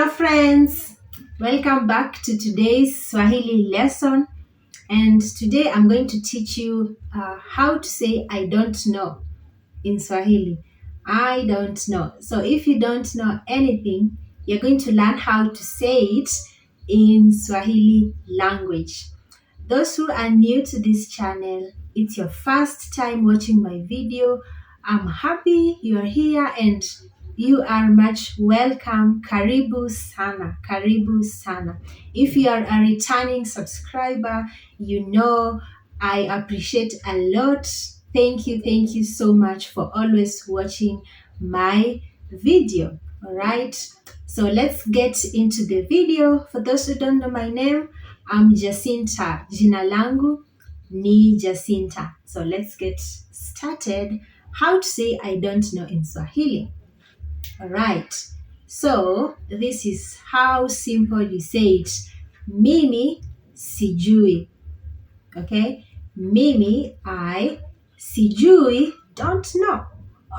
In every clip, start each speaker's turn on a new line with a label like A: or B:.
A: Hello friends, welcome back to today's Swahili lesson, and today I'm going to teach you how to say I don't know in Swahili. I don't know. So if you don't know anything, you're going to learn how to say it in Swahili language. Those who are new to this channel, it's your first time watching my video. I'm happy you're here and you are much welcome. Karibu sana, karibu sana. If you are a returning subscriber, you know I appreciate a lot. Thank you so much for always watching my video. All right, so let's get into the video. For those who don't know my name, I'm Jacinta. Jina langu ni Jacinta. So let's get started. How to say I don't know in Swahili. All right. So this is how simple you say it. Mimi sijui. Okay? Mimi, I, sijui, don't know.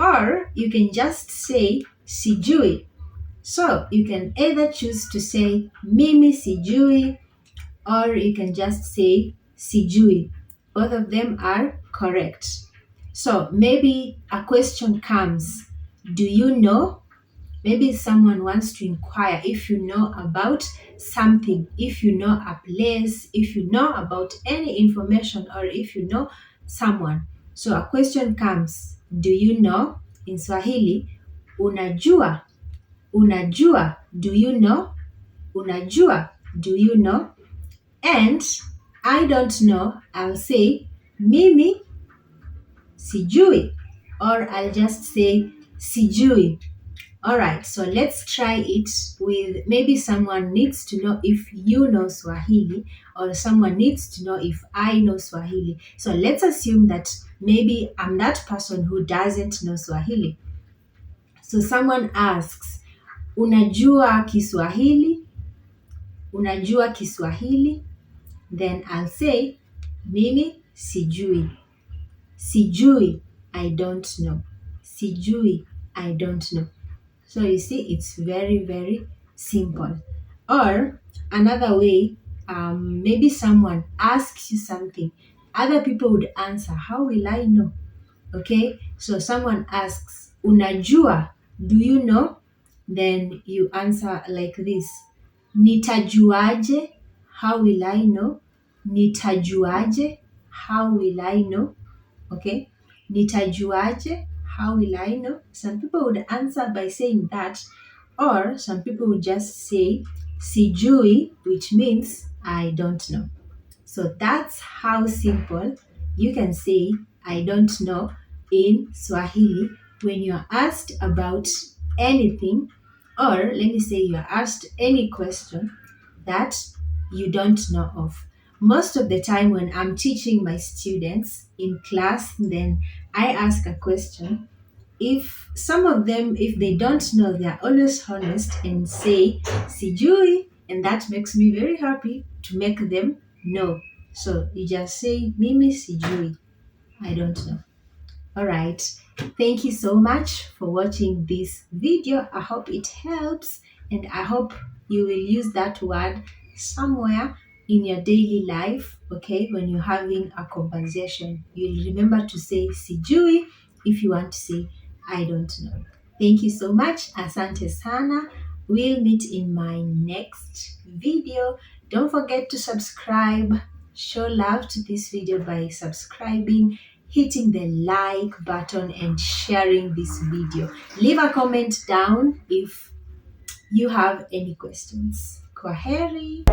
A: Or you can just say sijui. So you can either choose to say mimi sijui, or you can just say sijui. Both of them are correct. So maybe a question comes, do you know? Maybe someone wants to inquire if you know about something, if you know a place, if you know about any information, or if you know someone. So a question comes, do you know? In Swahili, unajua. Unajua, do you know? Unajua, do you know? And I don't know, I'll say mimi sijui, or I'll just say sijui. All right, so let's try it with maybe someone needs to know if you know Swahili, or someone needs to know if I know Swahili. So let's assume that maybe I'm that person who doesn't know Swahili. So someone asks, unajua Kiswahili? Unajua Kiswahili? Then I'll say, mimi sijui. Sijui, I don't know. Sijui, I don't know. So you see, it's very simple. Or another way, maybe someone asks you something. Other people would answer, how will I know? Okay, so someone asks, unajua, do you know? Then you answer like this, nitajuaje? How will I know? Nitajuaje? How will I know? Okay, nitajuaje? How will I know? Some people would answer by saying that, or some people would just say sijui, which means I don't know. So that's how simple you can say I don't know in Swahili when you're asked about anything, or let me say you're asked any question that you don't know of. Most of the time when I'm teaching my students in class, then I ask a question. If some of them, if they don't know, they're always honest and say sijui, and that makes me very happy to make them know. So you just say mimi sijui, I don't know. All right, thank you so much for watching this video. I hope it helps, and I hope you will use that word somewhere in your daily life. Okay, when you're having a conversation, you'll remember to say sijui if you want to say I don't know. Thank you so much. Asante sana. We'll meet in my next video. Don't forget to subscribe. Show love to this video by subscribing, hitting the like button, and sharing this video. Leave a comment down if you have any questions. Kwaheri.